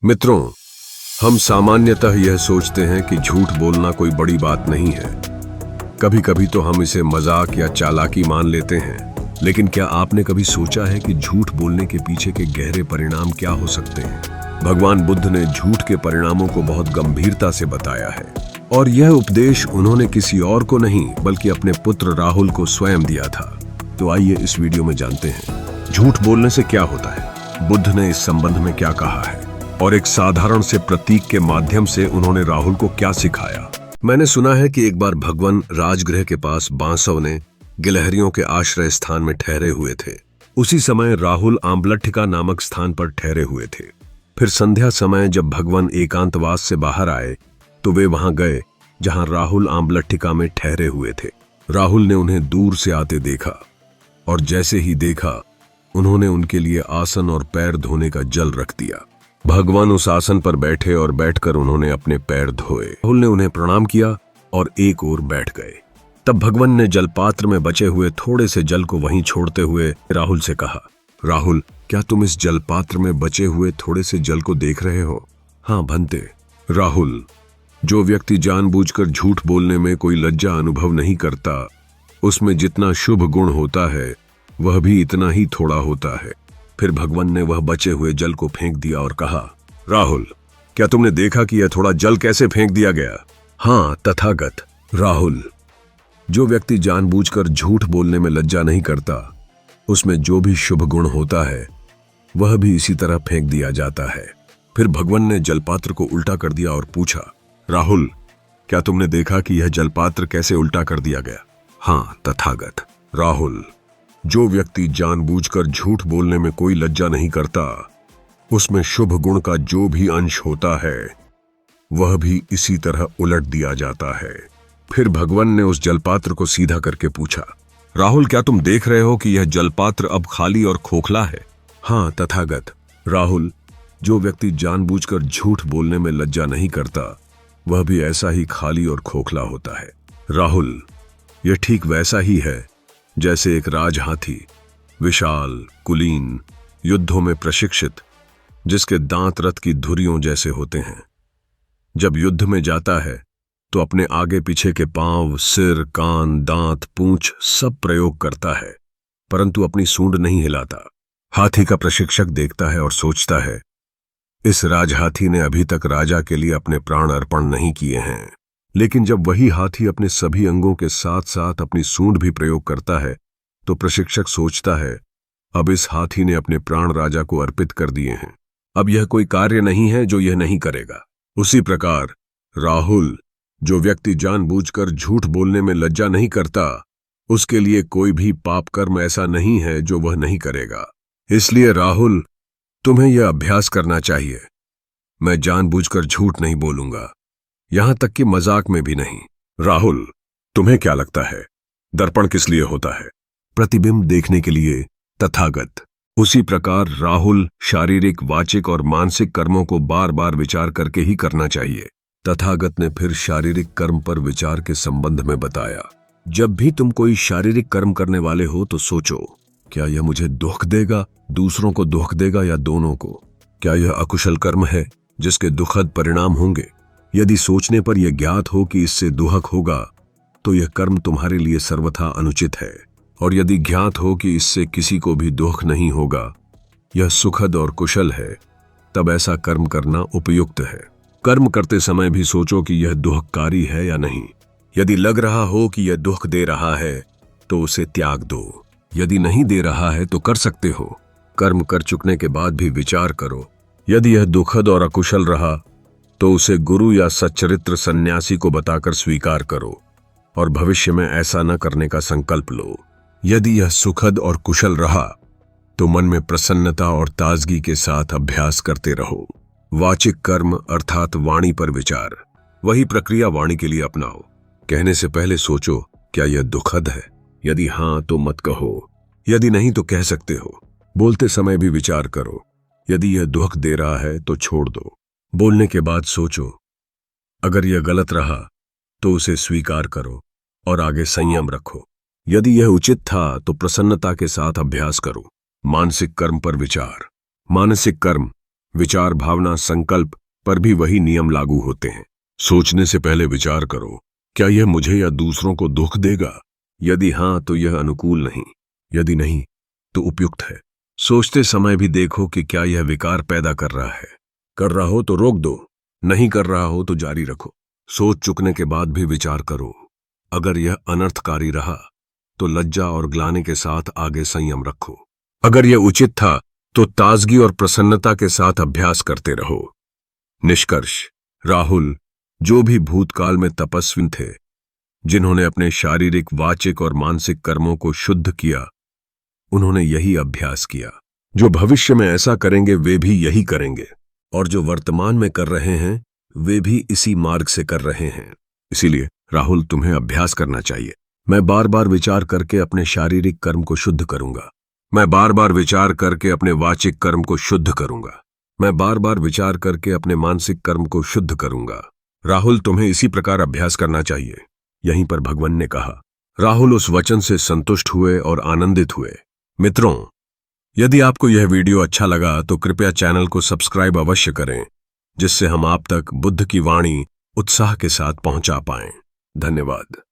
मित्रों, हम सामान्यतः यह सोचते हैं कि झूठ बोलना कोई बड़ी बात नहीं है। कभी कभी तो हम इसे मजाक या चालाकी मान लेते हैं, लेकिन क्या आपने कभी सोचा है कि झूठ बोलने के पीछे के गहरे परिणाम क्या हो सकते हैं? भगवान बुद्ध ने झूठ के परिणामों को बहुत गंभीरता से बताया है, और यह उपदेश उन्होंने किसी और को नहीं बल्कि अपने पुत्र राहुल को स्वयं दिया था। तो आइए इस वीडियो में जानते हैं, झूठ बोलने से क्या होता है, बुद्ध ने इस संबंध में क्या कहा है, और एक साधारण से प्रतीक के माध्यम से उन्होंने राहुल को क्या सिखाया। मैंने सुना है कि एक बार भगवान राजगृह के पास बांसव ने गिलहरियों के आश्रय स्थान में ठहरे हुए थे। उसी समय राहुल आम्बलट्टिका नामक स्थान पर ठहरे हुए थे। फिर संध्या समय जब भगवान एकांतवास से बाहर आए तो वे वहां गए जहां राहुल आम्बलट्टिका में ठहरे हुए थे। राहुल ने उन्हें दूर से आते देखा, और जैसे ही देखा उन्होंने उनके लिए आसन और पैर धोने का जल रख दिया। भगवान उस आसन पर बैठे और बैठकर उन्होंने अपने पैर धोए। राहुल ने उन्हें प्रणाम किया और एक ओर बैठ गए। तब भगवान ने जलपात्र में बचे हुए थोड़े से जल को वहीं छोड़ते हुए राहुल से कहा, राहुल, क्या तुम इस जलपात्र में बचे हुए थोड़े से जल को देख रहे हो? हाँ भंते। राहुल, जो व्यक्ति जानबूझकर झूठ बोलने में कोई लज्जा अनुभव नहीं करता, उसमें जितना शुभ गुण होता है वह भी इतना ही थोड़ा होता है। फिर भगवान ने वह बचे हुए जल को फेंक दिया और कहा, राहुल, क्या तुमने देखा कि यह थोड़ा जल कैसे फेंक दिया गया? हाँ तथागत। राहुल, जो व्यक्ति जानबूझकर झूठ बोलने में लज्जा नहीं करता, उसमें जो भी शुभ गुण होता है वह भी इसी तरह फेंक दिया जाता है। फिर भगवान ने जलपात्र को उल्टा कर दिया और पूछा, राहुल, क्या तुमने देखा कि यह जलपात्र कैसे उल्टा कर दिया गया? हाँ तथागत। राहुल, जो व्यक्ति जानबूझकर झूठ बोलने में कोई लज्जा नहीं करता, उसमें शुभ गुण का जो भी अंश होता है वह भी इसी तरह उलट दिया जाता है। फिर भगवान ने उस जलपात्र को सीधा करके पूछा, राहुल, क्या तुम देख रहे हो कि यह जलपात्र अब खाली और खोखला है? हाँ तथागत। राहुल, जो व्यक्ति जानबूझकर झूठ बोलने में लज्जा नहीं करता, वह भी ऐसा ही खाली और खोखला होता है। राहुल, यह ठीक वैसा ही है जैसे एक राजहाथी, विशाल, कुलीन, युद्धों में प्रशिक्षित, जिसके दांत रथ की धुरियों जैसे होते हैं। जब युद्ध में जाता है तो अपने आगे पीछे के पांव, सिर, कान, दांत, पूंछ सब प्रयोग करता है, परंतु अपनी सूंड नहीं हिलाता। हाथी का प्रशिक्षक देखता है और सोचता है, इस राजहाथी ने अभी तक राजा के लिए अपने प्राण अर्पण नहीं किए हैं। लेकिन जब वही हाथी अपने सभी अंगों के साथ साथ अपनी सूंड भी प्रयोग करता है तो प्रशिक्षक सोचता है, अब इस हाथी ने अपने प्राण राजा को अर्पित कर दिए हैं, अब यह कोई कार्य नहीं है जो यह नहीं करेगा। उसी प्रकार राहुल, जो व्यक्ति जानबूझकर झूठ बोलने में लज्जा नहीं करता, उसके लिए कोई भी पाप कर्म ऐसा नहीं है जो वह नहीं करेगा। इसलिए राहुल, तुम्हें यह अभ्यास करना चाहिए। मैं जानबूझकर झूठ नहीं बोलूंगा, यहां तक कि मजाक में भी नहीं। राहुल, तुम्हें क्या लगता है दर्पण किस लिए होता है? प्रतिबिंब देखने के लिए तथागत। उसी प्रकार राहुल, शारीरिक, वाचिक और मानसिक कर्मों को बार बार विचार करके ही करना चाहिए। तथागत ने फिर शारीरिक कर्म पर विचार के संबंध में बताया, जब भी तुम कोई शारीरिक कर्म करने वाले हो तो सोचो, क्या यह मुझे दुख देगा, दूसरों को दुख देगा या दोनों को? क्या यह अकुशल कर्म है जिसके दुखद परिणाम होंगे? यदि सोचने पर यह ज्ञात हो कि इससे दुहक होगा तो यह कर्म तुम्हारे लिए सर्वथा अनुचित है, और यदि ज्ञात हो कि इससे किसी को भी दुख नहीं होगा, यह सुखद और कुशल है, तब ऐसा कर्म करना उपयुक्त है। कर्म करते समय भी सोचो कि यह दुखकारी है या नहीं। यदि लग रहा हो कि यह दुख दे रहा है तो उसे त्याग दो, यदि नहीं दे रहा है तो कर सकते हो। कर्म कर चुकने के बाद भी विचार करो, यदि यह दुखद और अकुशल रहा तो उसे गुरु या सच्चरित्र सन्यासी को बताकर स्वीकार करो और भविष्य में ऐसा न करने का संकल्प लो। यदि यह सुखद और कुशल रहा तो मन में प्रसन्नता और ताजगी के साथ अभ्यास करते रहो। वाचिक कर्म अर्थात वाणी पर विचार, वही प्रक्रिया वाणी के लिए अपनाओ। कहने से पहले सोचो, क्या यह दुखद है? यदि हां तो मत कहो, यदि नहीं तो कह सकते हो। बोलते समय भी विचार करो, यदि यह दुख दे रहा है तो छोड़ दो। बोलने के बाद सोचो, अगर यह गलत रहा तो उसे स्वीकार करो और आगे संयम रखो। यदि यह उचित था तो प्रसन्नता के साथ अभ्यास करो। मानसिक कर्म पर विचार। मानसिक कर्म विचार, भावना, संकल्प पर भी वही नियम लागू होते हैं। सोचने से पहले विचार करो, क्या यह मुझे या दूसरों को दुख देगा? यदि हाँ तो यह अनुकूल नहीं, यदि नहीं तो उपयुक्त है। सोचते समय भी देखो कि क्या यह विकार पैदा कर रहा है। कर रहा हो तो रोक दो, नहीं कर रहा हो तो जारी रखो। सोच चुकने के बाद भी विचार करो। अगर यह अनर्थकारी रहा तो लज्जा और ग्लानि के साथ आगे संयम रखो। अगर यह उचित था तो ताजगी और प्रसन्नता के साथ अभ्यास करते रहो। निष्कर्ष: राहुल, जो भी भूतकाल में तपस्वी थे, जिन्होंने अपने शारीरिक, वाचिक और मानसिक कर्मों को शुद्ध किया, उन्होंने यही अभ्यास किया। जो भविष्य में ऐसा करेंगे वे भी यही करेंगे, और जो वर्तमान में कर रहे हैं वे भी इसी मार्ग से कर रहे हैं। इसीलिए राहुल, तुम्हें अभ्यास करना चाहिए। मैं बार बार विचार करके अपने शारीरिक कर्म को शुद्ध करूंगा। मैं बार बार विचार करके अपने वाचिक कर्म को शुद्ध करूंगा। मैं बार बार विचार करके अपने मानसिक कर्म को शुद्ध करूंगा। राहुल, तुम्हें इसी प्रकार अभ्यास करना चाहिए। यहीं पर भगवान ने कहा। राहुल उस वचन से संतुष्ट हुए और आनंदित हुए। मित्रों, यदि आपको यह वीडियो अच्छा लगा तो कृपया चैनल को सब्सक्राइब अवश्य करें, जिससे हम आप तक बुद्ध की वाणी उत्साह के साथ पहुंचा पाएं। धन्यवाद।